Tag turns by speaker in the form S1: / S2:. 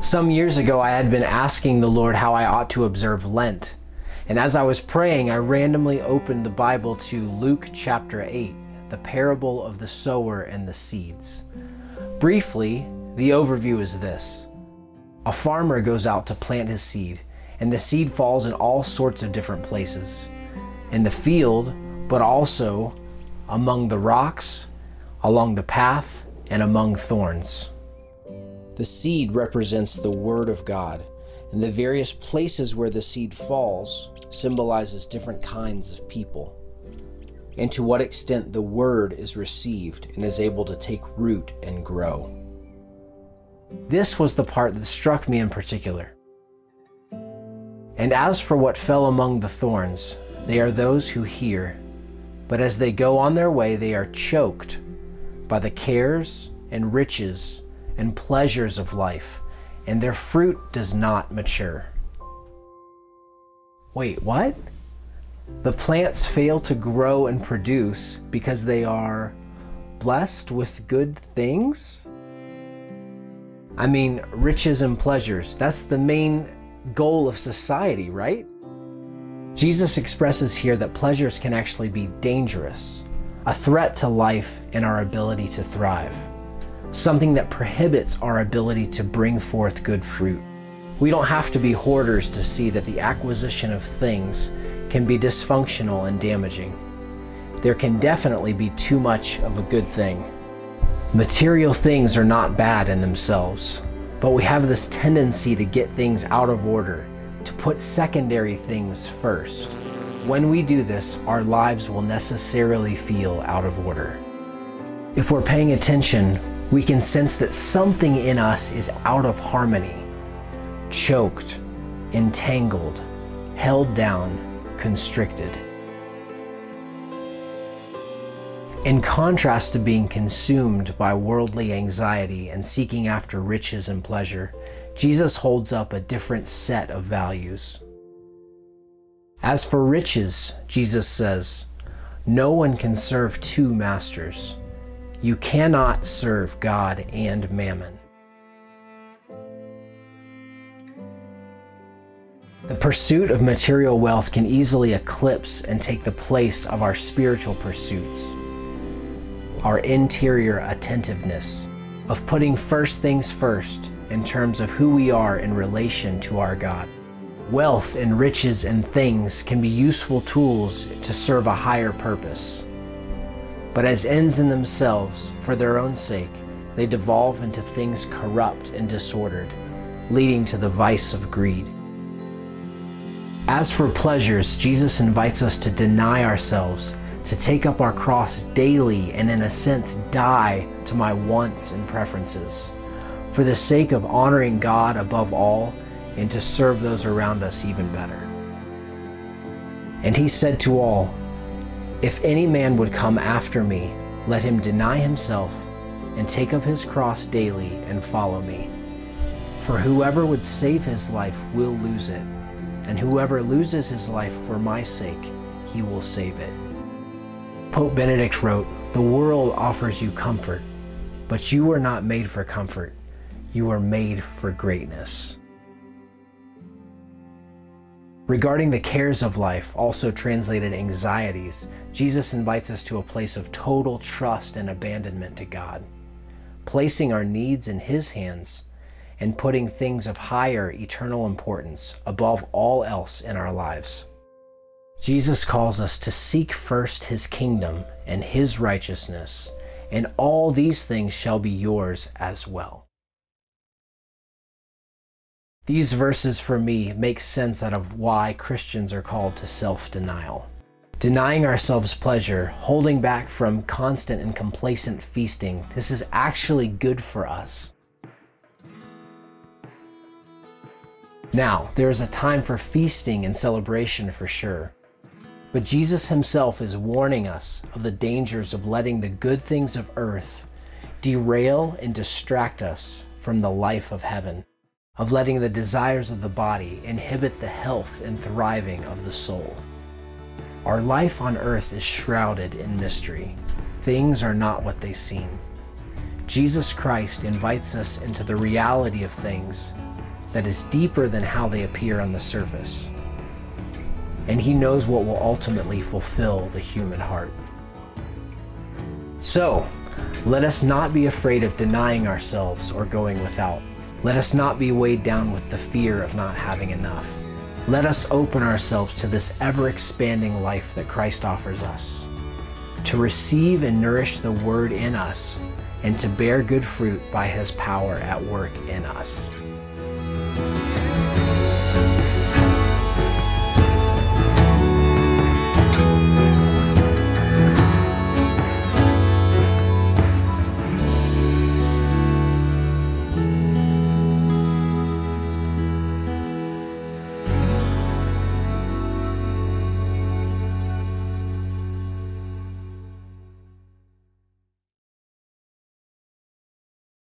S1: Some years ago, I had been asking the Lord how I ought to observe Lent. And as I was praying, I randomly opened the Bible to Luke chapter 8, the parable of the sower and the seeds. Briefly, the overview is this. A farmer goes out to plant his seed, and the seed falls in all sorts of different places. In the field, but also among the rocks, along the path, and among thorns. The seed represents the Word of God, and the various places where the seed falls symbolizes different kinds of people, and to what extent the Word is received and is able to take root and grow. This was the part that struck me in particular. And as for what fell among the thorns, they are those who hear, but as they go on their way, they are choked by the cares and riches and pleasures of life, and their fruit does not mature. Wait, what? The plants fail to grow and produce because they are blessed with good things? I mean, riches and pleasures, that's the main goal of society, right? Jesus expresses here that pleasures can actually be dangerous, a threat to life and our ability to thrive, something that prohibits our ability to bring forth good fruit. We don't have to be hoarders to see that the acquisition of things can be dysfunctional and damaging. There can definitely be too much of a good thing. Material things are not bad in themselves, but we have this tendency to get things out of order, to put secondary things first. When we do this, our lives will necessarily feel out of order. If we're paying attention, we can sense that something in us is out of harmony, choked, entangled, held down, constricted. In contrast to being consumed by worldly anxiety and seeking after riches and pleasure, Jesus holds up a different set of values. As for riches, Jesus says, no one can serve two masters. You cannot serve God and mammon. The pursuit of material wealth can easily eclipse and take the place of our spiritual pursuits, our interior attentiveness, of putting first things first in terms of who we are in relation to our God. Wealth and riches and things can be useful tools to serve a higher purpose. But as ends in themselves, for their own sake, they devolve into things corrupt and disordered, leading to the vice of greed. As for pleasures, Jesus invites us to deny ourselves, to take up our cross daily and in a sense die to my wants and preferences, for the sake of honoring God above all and to serve those around us even better. And he said to all, if any man would come after me, let him deny himself and take up his cross daily and follow me. For whoever would save his life will lose it, and whoever loses his life for my sake, he will save it. Pope Benedict wrote, the world offers you comfort, but you are not made for comfort. You are made for greatness. Regarding the cares of life, also translated anxieties, Jesus invites us to a place of total trust and abandonment to God, placing our needs in his hands and putting things of higher eternal importance above all else in our lives. Jesus calls us to seek first his kingdom and his righteousness, and all these things shall be yours as well. These verses for me make sense out of why Christians are called to self-denial. Denying ourselves pleasure, holding back from constant and complacent feasting, this is actually good for us. Now, there is a time for feasting and celebration for sure, but Jesus himself is warning us of the dangers of letting the good things of earth derail and distract us from the life of heaven, of letting the desires of the body inhibit the health and thriving of the soul. Our life on earth is shrouded in mystery. Things are not what they seem. Jesus Christ invites us into the reality of things that is deeper than how they appear on the surface. And He knows what will ultimately fulfill the human heart. So, let us not be afraid of denying ourselves or going without. Let us not be weighed down with the fear of not having enough. Let us open ourselves to this ever-expanding life that Christ offers us, to receive and nourish the Word in us, and to bear good fruit by His power at work in us.